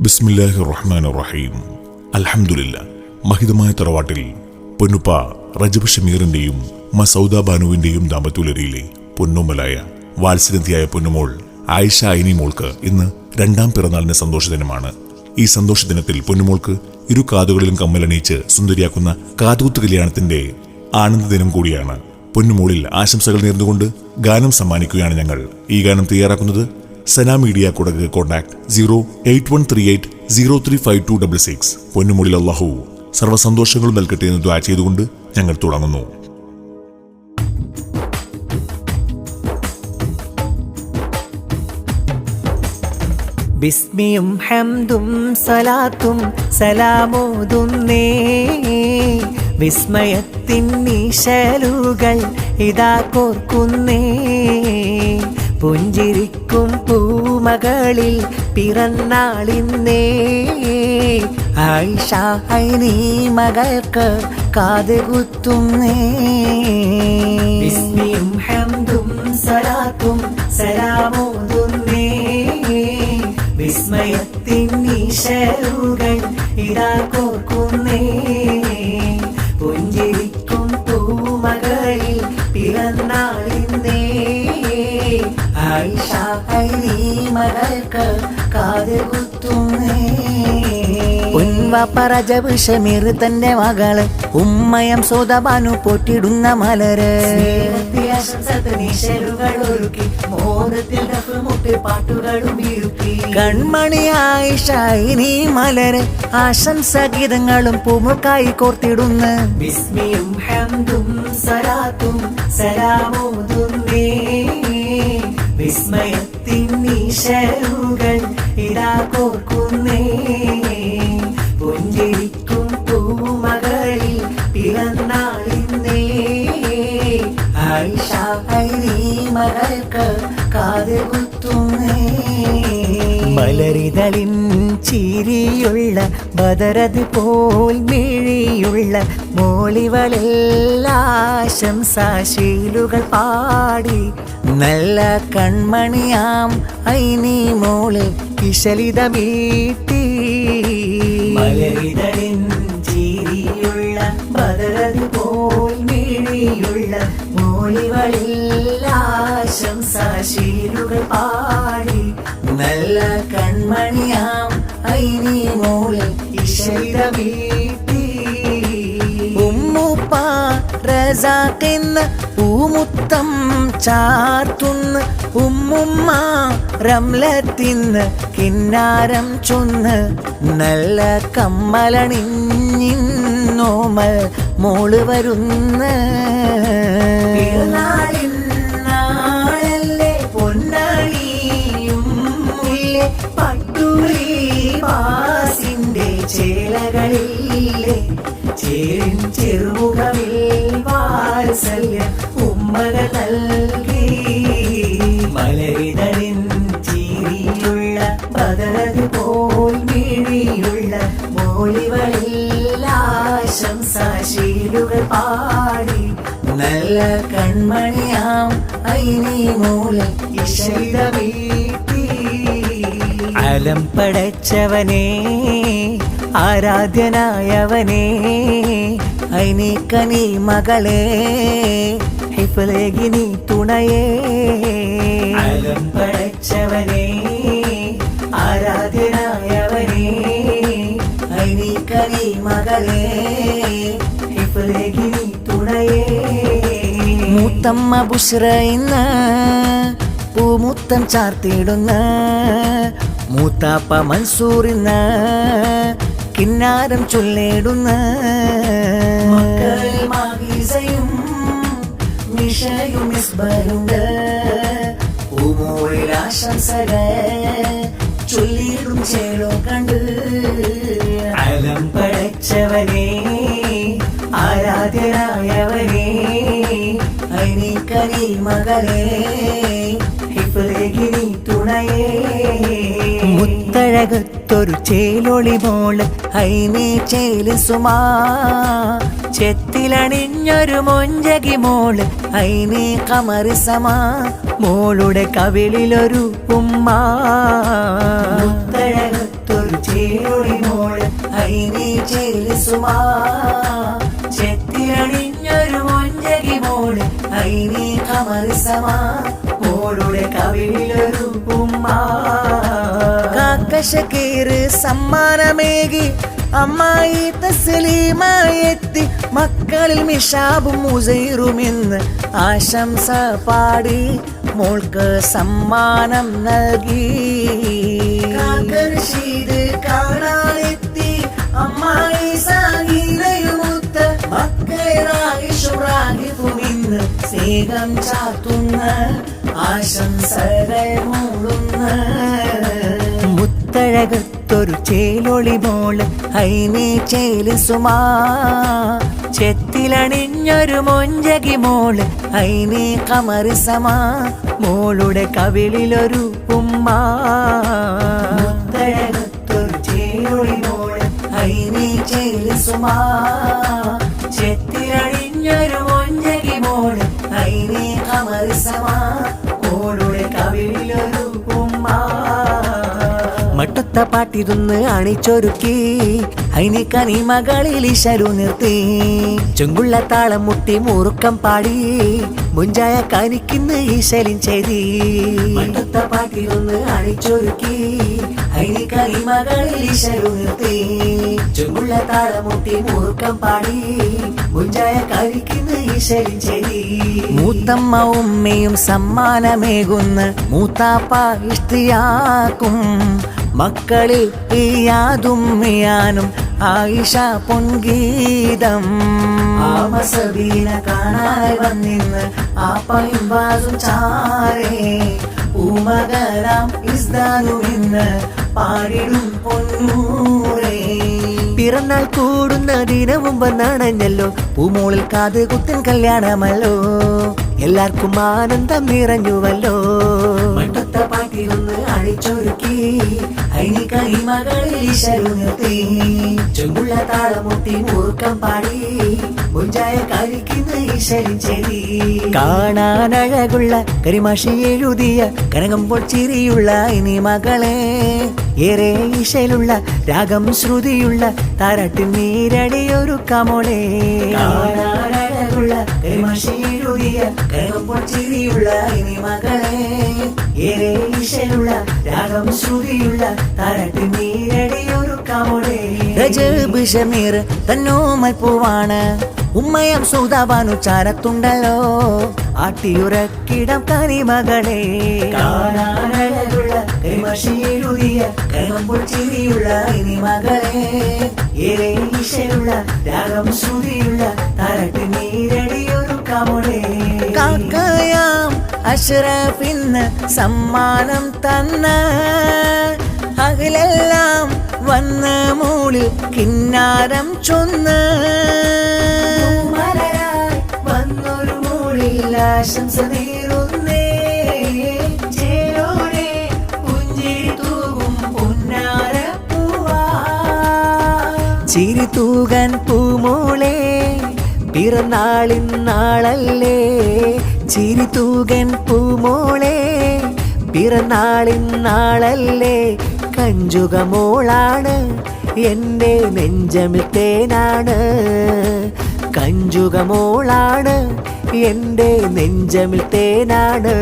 ബിസ്മില്ലാഹിർ റഹ്മാനിർ റഹീം. അൽഹംദുലില്ലാഹ്. മഹിതമായ തറവാട്ടിൽ പൊന്നുപ്പ റജബ് ഷമീറിന്റെയും മസൗദ ബാനുവിന്റെയും ദാമ്പത്യുലരിയിലെ പൊന്നുമ്മലായ വാത്സല്യത്തിയായ പൊന്നുമോൾ ആയിഷ ഐനി മോൾക്ക് ഇന്ന് 2ാം പിറന്നാളിന്റെ സന്തോഷദിനമാണ്. ഈ സന്തോഷദിനത്തിൽ പൊന്നുമോൾക്ക് ഇരു കാതുകളിലും കമ്മലണിയിച്ച് സുന്ദരിയാക്കുന്ന കാതുകുത്തു കല്യാണത്തിന്റെ ആനന്ദദിനം കൂടിയാണ്. പൊന്നുമോളിൽ ആശംസകൾ നേർന്നുകൊണ്ട് ഗാനം സമ്മാനിക്കുകയാണ് ഞങ്ങൾ. ഈ ഗാനം തയ്യാറാക്കുന്നത് സന മീഡിയ കുടക്. കോൺടാക്ട് 08138035266. പൊന്നുമോളിൽ അല്ലാഹു സർവ്വസന്തോഷങ്ങളും നൽകട്ടെ എന്ന് ദുആ ചെയ്തുകൊണ്ട് ഞങ്ങൾ തുടങ്ങുന്നു. ബിസ്മിയും ഹംദും സലാത്തും സലാമോതുന്നേ, വിസ്മയത്തിൻ നിശലുകൾ ഇതാ കോർക്കുന്നേ. പുഞ്ചിരിക്കും പൂമകളിൽ പിറന്നാളിന്നേ, ആയിഷ ഐനി മകൾക്ക് കാതുകുത്തുന്നേ. ബിസ്മിയും ഹംദും സലാത്തും സലാമോതുന്നേ, വിസ്മയത്തിൻ നിശലുകൾ ഇതാ കോർക്കുന്നേ. പുഞ്ചിരിക്കും പൂമകളിൽ പിറന്നാളിന്നേ, ആയിഷ ഐനി മകൾക്ക് കാതുകുത്തുന്നേ. റജബ് ഷമീർ തന്റെ മകള് ഉമ്മയം സോദബാനു പോറ്റിടുന്ന മലര്. കൺമണി ആയിഷ ഐനി മലര് ആശംസഗീതങ്ങളും പൂമുക്കായി കോർത്തിടുന്ന. ബിസ്മിയും ഹംദും സലാത്തും സലാമോതുന്നേ, വിസ്മയത്തിൻ നിശലുകൾ ഇതാ കോർക്കുന്നേ. പുഞ്ചിരിക്കും പൂമകളിൽ പിറന്നാളിന്നേ, ആയിഷ ഐനി മകൾക്ക് കാതുകുത്തുന്നേ. മലരിതളിൻ ചിരിയുള്ള ബദറത് പോൽ മിഴിയുള്ള മോളിവളെല്ലാശംസാശീലുകൾ പാടി. നല്ല കൺമണിയാം ഐനി മോള് കിശലിത വീട്ടി. മലരിതളിൻ ചിരിയുള്ള ബദറത് പോൽ മിഴിയുള്ള മോളിവളെല്ലാശംസാശീലുകൾ പാടി. നല്ല കൺമണിയാം ഐനി മോള് കിശലിത വീട്ടി. ഉമ്മുപ്പ റസാഖെന്ന പൂമുത്തം ചാർത്തുന്ന്, ഉമ്മുമ്മ റംലത്തിന്ന് കിന്നാരം ചൊന്ന്. നല്ല കമ്മലണിഞ്ഞിന്നോമൽ മോള് വരുന്ന. നാളല്ലേ പൊന്നണിയും മുല്ലേ പട്ടുളി പാസിന്റെ ചേലകളില്ലേ. ചേരിൻ ചെറുമുഖമിൽ വാത്സല്യ ഉമ്മന നൽകി. മലരിതളിൻ ചിരിയുള്ള ബദറത് പോൽ മിഴിയുള്ള മോളിവളെല്ലാശംസാശീലുകൾ പാടി. നല്ല കൺമണിയാം ഐനി മോള് ഇശലിത വീട്ടി. അലം പടച്ചവനേ ആരാധ്യനായവനേ, ഐനി കനി മകളെ ഹിഫ്ലേഗിനി തുണയേ. അലം പടച്ചവനേ ആരാധ്യനായവനേ, ഐനി കനി മകളെ ഹിഫ്ലേഗിനി തുണയേ. മൂത്തമ്മ ബുഷ്ര ഇന്ന് പൂമുത്തം ചാർത്തിടുന്ന. മൂത്താപ്പ മൻസൂറിന്ന് കിന്നാരം ചൊല്ലിടുന്ന. മക്കളും മിഷയും മിസ്ബലുണ്ട്, പൂമോളിൽ ആശംസകൾ ചൊല്ലിടും ചേലോ കണ്ട്. അലം പടച്ചവനേ ആരാധ്യനായവനേ, ഐനി കനി മകളെ ഹിഫ്ലേഗിനി തുണയേ. മുത്തഴകത്തൊരു ചേലൊളി മോള് ഐനി ചേല് സുമാ. ചെത്തിലണിഞ്ഞൊരു മൊഞ്ചകി മോള് ഐനി കമറി സമാ. മോളുടെ കവിളിലൊരു ഉമ്മ. മുത്തഴകത്തൊരു ചേലൊളി മോള് ഐനി ചേലിസുമാ ചെത്തിയണിഞ്ഞൊരു മൊഞ്ചകി മോള് ഐനി കമറിസമാ മോളുടെ കവിളിലൊരു ഉമ്മ കാക്കശക്കേറ് സമ്മാനമേകി അമ്മായി തസ്ലീമായെത്തി മക്കളിൽ മിഷാബും മുസൈറുമെന്ന് ആശംസ പാടി മോൾക്ക് സമ്മാനം നൽകി കാക്കർഷീദ് കാണാനെത്തി അമ്മായി സാഗീരയുമൊത്ത് മക്കളായിഷുറാഹിഫുമിന്ന് സ്നേഹം ചാത്തുന്ന ആശംസകൾ മൂളുന്ന മുത്തഴകത്തൊരു ചേലൊളി മോള് ഐനി ചേലിസുമാ ചെത്തിലണിഞ്ഞൊരു മൊഞ്ചകി മോള് ഐനി കമറിസമാ മോളുടെ കവിളിലൊരു ഉമ്മ മുത്തഴകത്തൊരു ചേലൊളി മോള് ഐനി ചേലിസുമാ ചെത്തിലണിഞ്ഞൊരു മൊഞ്ചകി മോള് ഐനി കമറിസമാ മോളുടെ കവിളിലൊരു ഉമ്മ മട്ടത്ത പാട്ടിരുന്ന് അണിച്ചൊരുക്കി ഐനിക്കനി മകളിൽ ഇശരു നിർത്തി ചുങ്കുള്ള താളം മുട്ടി മുറുക്കം പാടി മുഞ്ചായ കനിക്കിന്ന് ഈശലിൻ ചെയ്തി മട്ടത്ത പാട്ടിരുന്ന് അണിച്ചൊരുക്കി ഐനിക്കനി മകളിൽ ഇശരു നിർത്തി ചുങ്കുള്ള താളം മുട്ടി മുറുക്കം പാടി മുഞ്ചായ കനിക്കിന്ന് ഈശലിൻ ചെയ്തി മൂത്തമ്മ ഉമ്മയും സമ്മാനമേകുന്ന മൂത്താപ്പ ഇഷ്ടിയാക്കും മക്കളിൽ ഈയാതുമ്മിയാനും ആയിഷ പൊൻഗീതം ആമസബീന കാണായി വന്നിന്ന് ആപ്പയും വാസും ചാരേ ഉമകരാം ഇസ്താനുമിന്ന് പാടിടും പൊന്നൂരേ പിറന്നാൾ കൂടുന്ന ദിനവും വന്നണഞ്ഞല്ലോ പൂമോളിൽ കാത് കുത്തൻ കല്യാണമല്ലോ എല്ലാവർക്കും ആനന്ദം നിറഞ്ഞുവല്ലോ മട്ടത്ത പാട്ടിരുന്ന് അഴിച്ചൊരുക്കി ഐനിക്കനി മകളിൽ ഇശരു നിർത്തി ചുങ്കുള്ള താളമുട്ടി മുറുക്കം പാടി മുഞ്ചായ കരിക്കുന്ന ഈശലിൻ ചെവി കാണാനഴകുള്ള കരിമാഷി എഴുതിയ കനകമ്പോൾ ചിരിയുള്ള ഇനി മകളെ ഏറെ ഈശലുള്ള രാഗം ശ്രുതിയുള്ള താരാട്ടിൻ നീരടിയൊരു കമോളെ കാണാനഴകുള്ള കരിമാഷി എഴുതിയ കനകമ്പോൾ ചിരിയുള്ള ഇനി മകളെ ഏറെ ഈശലുള്ള രാഗം ശ്രുതിയുള്ള താരാട്ടിൻ നീരടിയൊരു കമോളെ രജബ് ഷമീർ തന്നോമൽ പൂവാണ് ഉമ്മയം സൗദാബാനു ചാരത്തുണ്ടല്ലോ ആട്ടിയുറക്കിടം കനിമകളെ കാണാനഴകുള്ള കരിമഷിയെഴുതിയ കനകമ്പോൾ ചിരിയുള്ള ഇനി മകളെ ഏറെ ഈശലുള്ള രാഗം ശ്രുതിയുള്ള താരട്ടി നീരടിയൊരു കമോളെ കാക്കയാം അഷ്റഫിന്ന് സമ്മാനം തന്ന അകലെല്ലാം വന്ന മൂളിൽ കിന്നാരം ചൊന്ന് വന്നൊരു മൂളിൽ ആശംസ നേരുന്നേ ചേലോടെ പുഞ്ചിരി തൂകും പൊന്നാര പൂവാ ചിരി തൂകൻ പൂമോളെ പിറന്നാളിൻ നാളല്ലേ ചിരി തൂകൻ പൂമോളെ പിറന്നാളിൻ നാളല്ലേ കഞ്ചുകമോളാണ് എൻ്റെ നെഞ്ചമിൽ തേനാണ് കഞ്ചുകമോളാണ് എൻ്റെ നെഞ്ചമിൽ തേനാണ്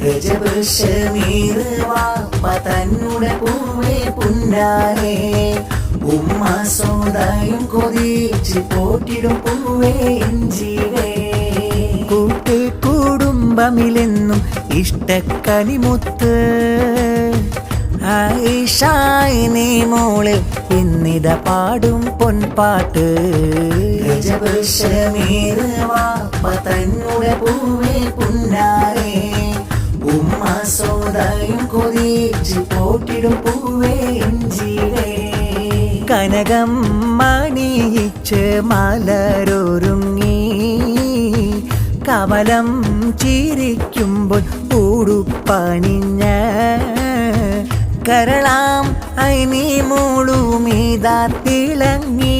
രജബ് ഷമീർ വാപ്പ തന്നുടെ പൂവേ പുന്നാരേ ഉമ്മ സോദായും കൊതിച്ച് പോറ്റിടും പൂവേ ജീവേ കൂട്ടേ കുടുംബമിലെന്നും ഇഷ്ടക്കനിമുത്ത് ആയിഷായിനി മോളിൽ ഇന്നിത പാടും പൊൻപാട്ട് രജബ് ഷമീർ വാപ്പ തന്നുടെ പൂവേ പുന്നാരേ ഉമ്മ സോദായും കൊതിച്ച് പോറ്റിടും പൂവേ ജീവേ കനകം മണിയിച്ച് മലരൊരുങ്ങി കമലം ചിരിക്കുമ്പോൾ ഉടുപ്പണിഞ്ഞ കരളാം ഐനി മൂളുമീതാ തിളങ്ങി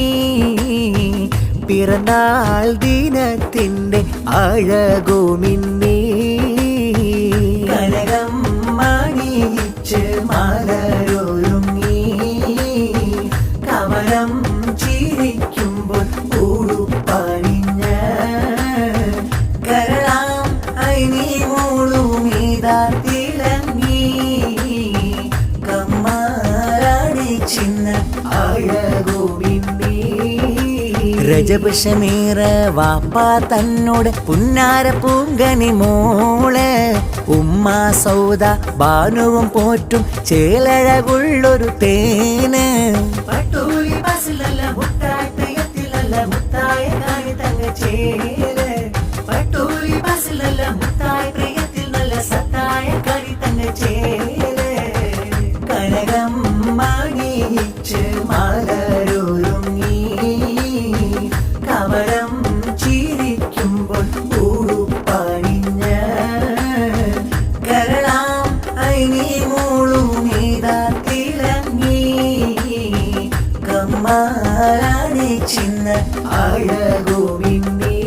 പിറന്നാൾ ദിനത്തിൻ്റെ അഴകുമിന്നി കനകം മണിയിച്ച് മലരൊരുങ്ങി ചിന്ന അഴകുമിന്നി രജബ് ഷമീർ വാപ്പ തന്നോട് പുന്നാര പൂങ്കനി മോള് ഉമ്മ സൗദ ബാനുവും പോറ്റും ചേലഴകുള്ളൊരു തേന് പട്ടൂലി ബസിലല്ല മുട്ടായി പ്രിയത്തിലല്ല മുത്തായ കാണി തങ്ങ ചേല് പട്ടൂലി ബസിലല്ല മുത്തായി പ്രിയത്തിൽ നല്ല സത്തായ കാണി തങ്ങ ചേല് കനകം മണിയിച്ച് മലരൊരുങ്ങി കവളം ചിരിക്കുമ്പോൾ പൂപ്പണിഞ്ഞ കരളാം അയിനി മൂളുമീതാ തിളങ്ങി കമ്മാരാണി ചിന്ന അഴകുമിന്നി